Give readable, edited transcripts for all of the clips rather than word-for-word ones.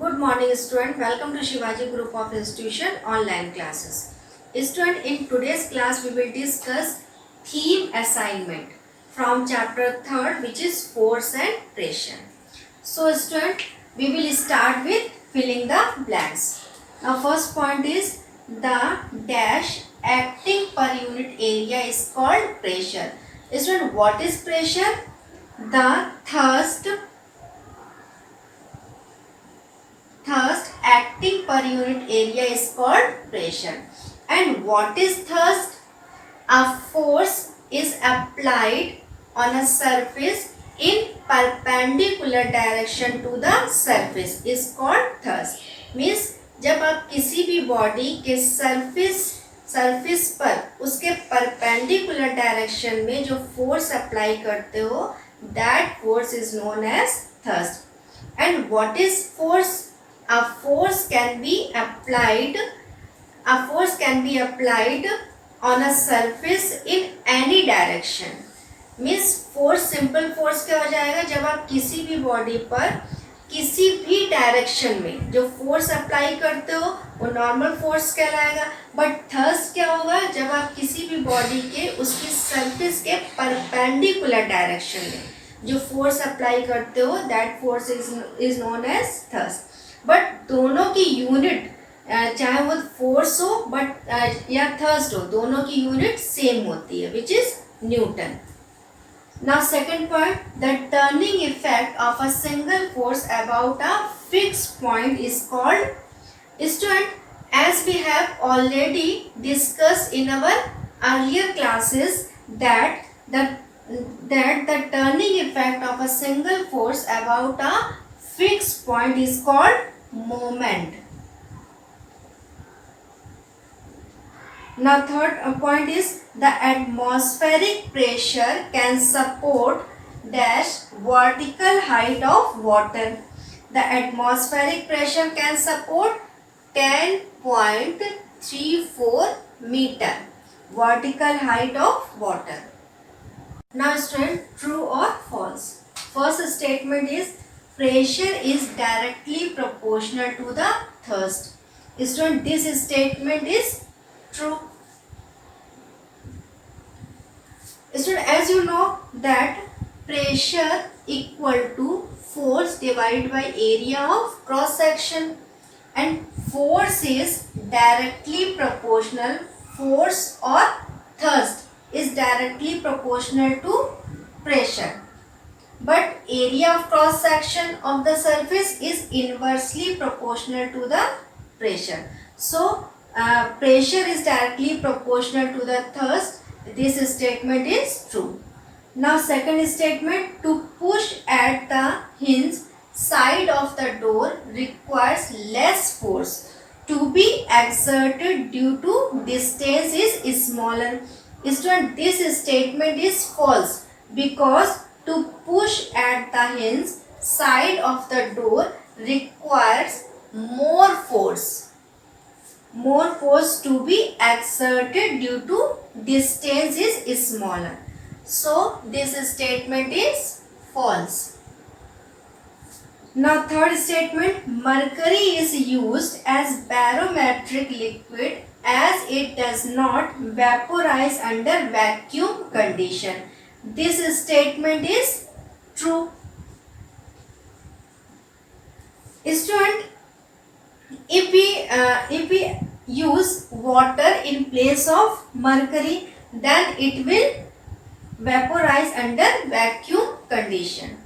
Good morning student. Welcome to Shivaji Group of Institution online classes. Student, in today's class we will discuss theme assignment from chapter 3rd, which is force and pressure. So student, we will start with filling the blanks. Now first point is the dash acting per unit area is called pressure. Student, what is pressure? The thrust acting per unit area is called pressure. And what is thrust? A force is applied on a surface in perpendicular direction to the surface is called thrust. Means जब आप किसी भी body के surface पर उसके perpendicular direction में जो force apply करते हो, that force is known as thrust. And what is force? A force can be applied on a surface in any direction. Means force, simple force क्या हो जाएगा? जब आप किसी भी बॉडी पर किसी भी डायरेक्शन में जो फोर्स अप्लाई करते हो वो नॉर्मल फोर्स कहलाएगा. बट थ्रस्ट क्या होगा? जब आप किसी भी बॉडी के उसकी सरफेस के परपेंडिकुलर डायरेक्शन में जो फोर्स अप्लाई करते हो, that force is known as thrust. But दोनों की यूनिट, चाहे वो फोर्स हो बट या थ्रस्ट हो, दोनों की यूनिट सेम होती है, which is Newton. Now second point, the turning effect of a single force about a fixed point is called. Student, as we have already discussed in our earlier classes that the turning effect of a single force about a fixed point is called moment. Now third point is the atmospheric pressure can support dash vertical height of water. The atmospheric pressure can support 10.34 meter vertical height of water. Now student, true or false? First statement is pressure is directly proportional to the thrust. Student, this statement is true. Student, as you know that pressure equal to force divided by area of cross section, and force is directly proportional, force or thrust is directly proportional to pressure. But area of cross section of the surface is inversely proportional to the pressure. So pressure is directly proportional to the thrust. This statement is true. Now second statement, to push at the hinge side of the door requires less force to be exerted due to distance is smaller. Student, this statement is false because to push at the hinge side of the door requires more force to be exerted due to distance is smaller. So this statement is false. Now third statement, mercury is used as barometric liquid as it does not vaporize under vacuum condition. This statement is true. Student, if we use water in place of mercury, then it will vaporize under vacuum condition.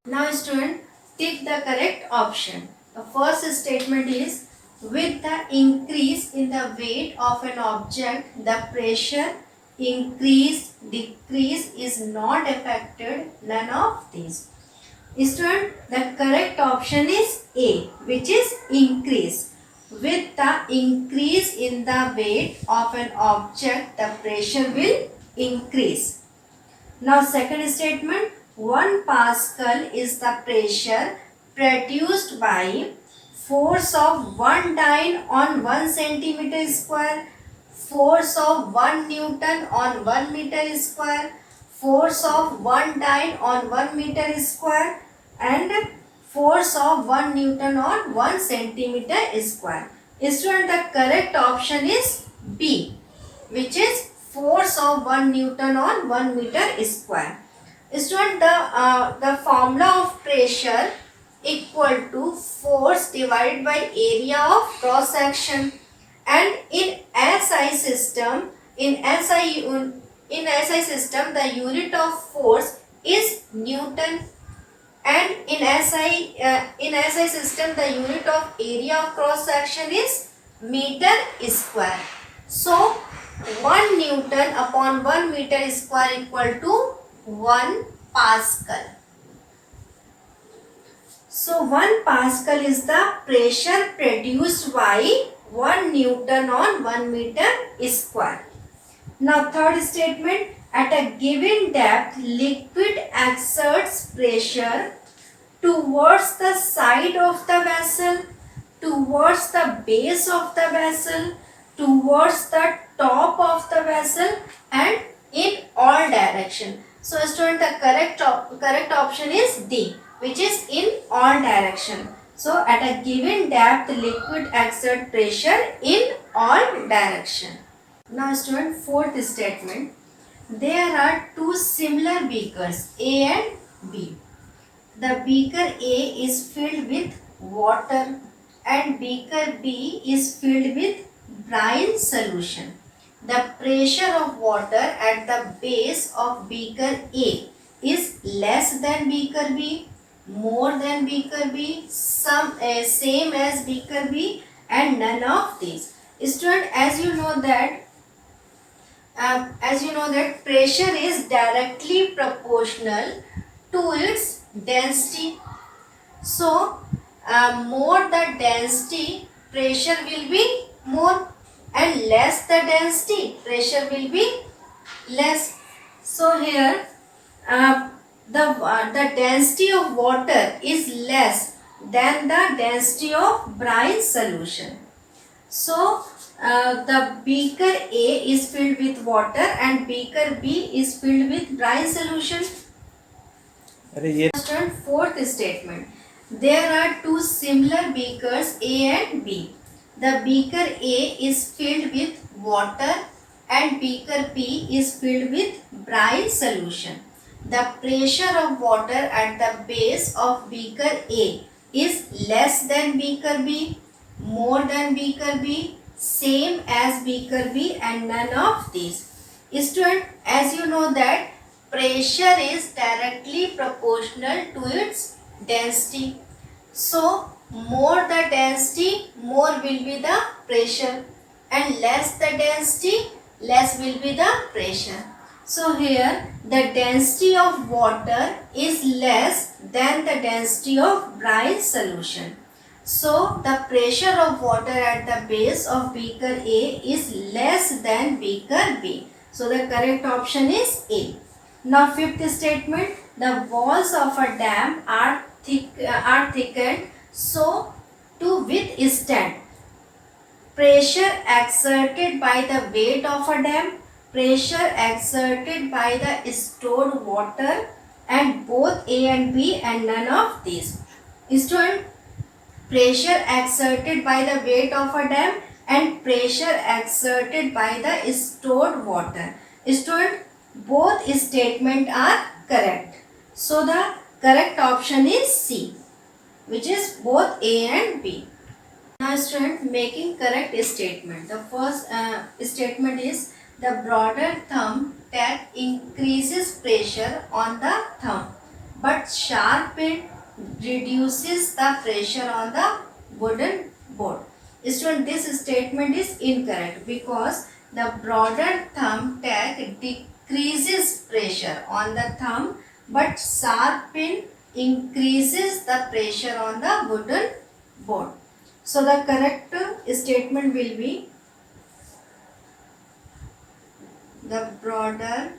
Now student, tick the correct option. The first statement is, with the increase in the weight of an object, the pressure increase, decrease is not affected. None of these. Student, the correct option is A, which is increase. With the increase in the weight of an object, the pressure will increase. Now second statement, 1 Pascal is the pressure produced by force of 1 dyne on 1 centimeter square, force of 1 Newton on 1 meter square, force of 1 dyne on 1 meter square, and force of 1 Newton on 1 centimeter square. Student, the correct option is B, which is force of 1 Newton on 1 meter square. Student, the formula of pressure equal to force divided by area of cross section, and in SI system, in SI system the unit of force is Newton, and in SI system the unit of area of cross section is meter square. So 1 Newton upon 1 meter square equal to 1 Pascal. So 1 Pascal is the pressure produced by 1 Newton on 1 meter square. Now third statement, at a given depth liquid exerts pressure towards the side of the vessel, towards the base of the vessel, towards the top of the vessel, and in all direction. So student, the correct option is D, which is in all direction. So at a given depth liquid exert pressure in all direction. Now student, fourth statement, there are two similar beakers A and B. The beaker A is filled with water and beaker B is filled with brine solution. The pressure of water at the base of beaker A is less than beaker B, more than beaker B, same as beaker B, and none of these. Student, as you know that pressure is directly proportional to its density. So more the density, pressure will be more, and less the density, pressure will be less. So here the density of water is less than the density of brine solution. So the beaker A is filled with water and beaker B is filled with brine solution. Fourth statement, there are two similar beakers A and B. The beaker A is filled with water and beaker B is filled with brine solution. The pressure of water at the base of beaker A is less than beaker B, more than beaker B, same as beaker B, and none of these. Student, as you know that pressure is directly proportional to its density. So more the density, more will be the pressure, and less the density, less will be the pressure. So here the density of water is less than the density of brine solution. So the pressure of water at the base of beaker A is less than beaker B. So the correct option is A. Now fifth statement, the walls of a dam are thickened so to withstand pressure exerted by the weight of a dam, pressure exerted by the stored water, and both A and B, and none of these. Student, pressure exerted by the weight of a dam and pressure exerted by the stored water. Student, both statements are correct. So the correct option is C, which is both A and B. Now student, making correct statement. The first statement is the broader thumb tag increases pressure on the thumb, but sharp end reduces the pressure on the wooden board. Student, this statement is incorrect because the broader thumb tag decreases pressure on the thumb, but sharp end increases the pressure on the wooden board. So the correct statement will be the broader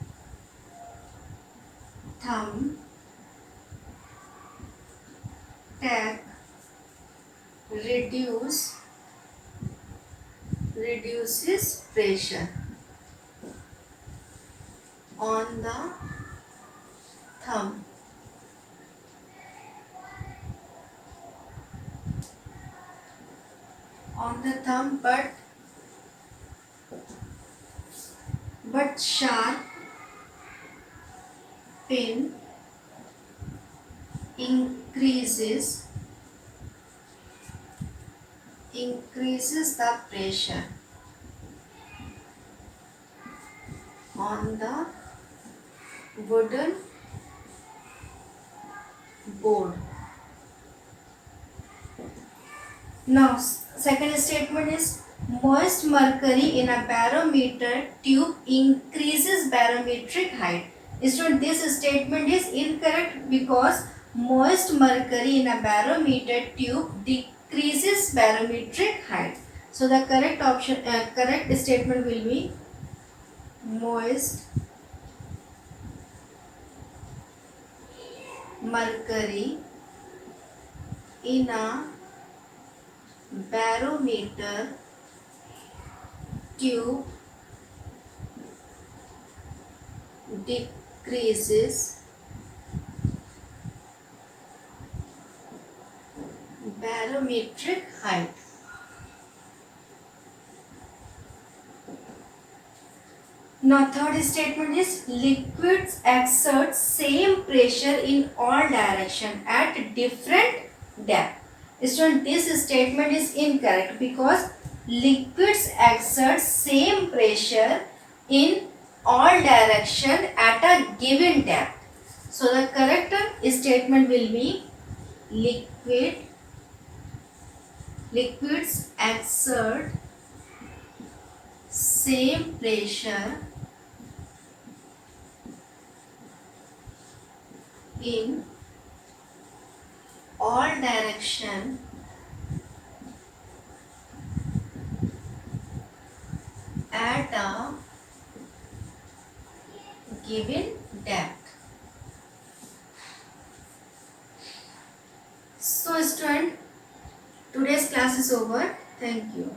thumb tag reduces pressure on the thumb, of the thumb, but sharp pin increases the pressure on the wooden board. Now, second statement is moist mercury in a barometer tube increases barometric height. Student, this statement is incorrect because moist mercury in a barometer tube decreases barometric height. So the correct statement will be moist mercury in a barometer tube decreases barometric height. Now third statement is liquids exert same pressure in all direction at different depth. Student, this statement is incorrect because liquids exert same pressure in all direction at a given depth. So the correct statement will be liquids exert same pressure in all direction at a given depth. So student, today's class is over. Thank you.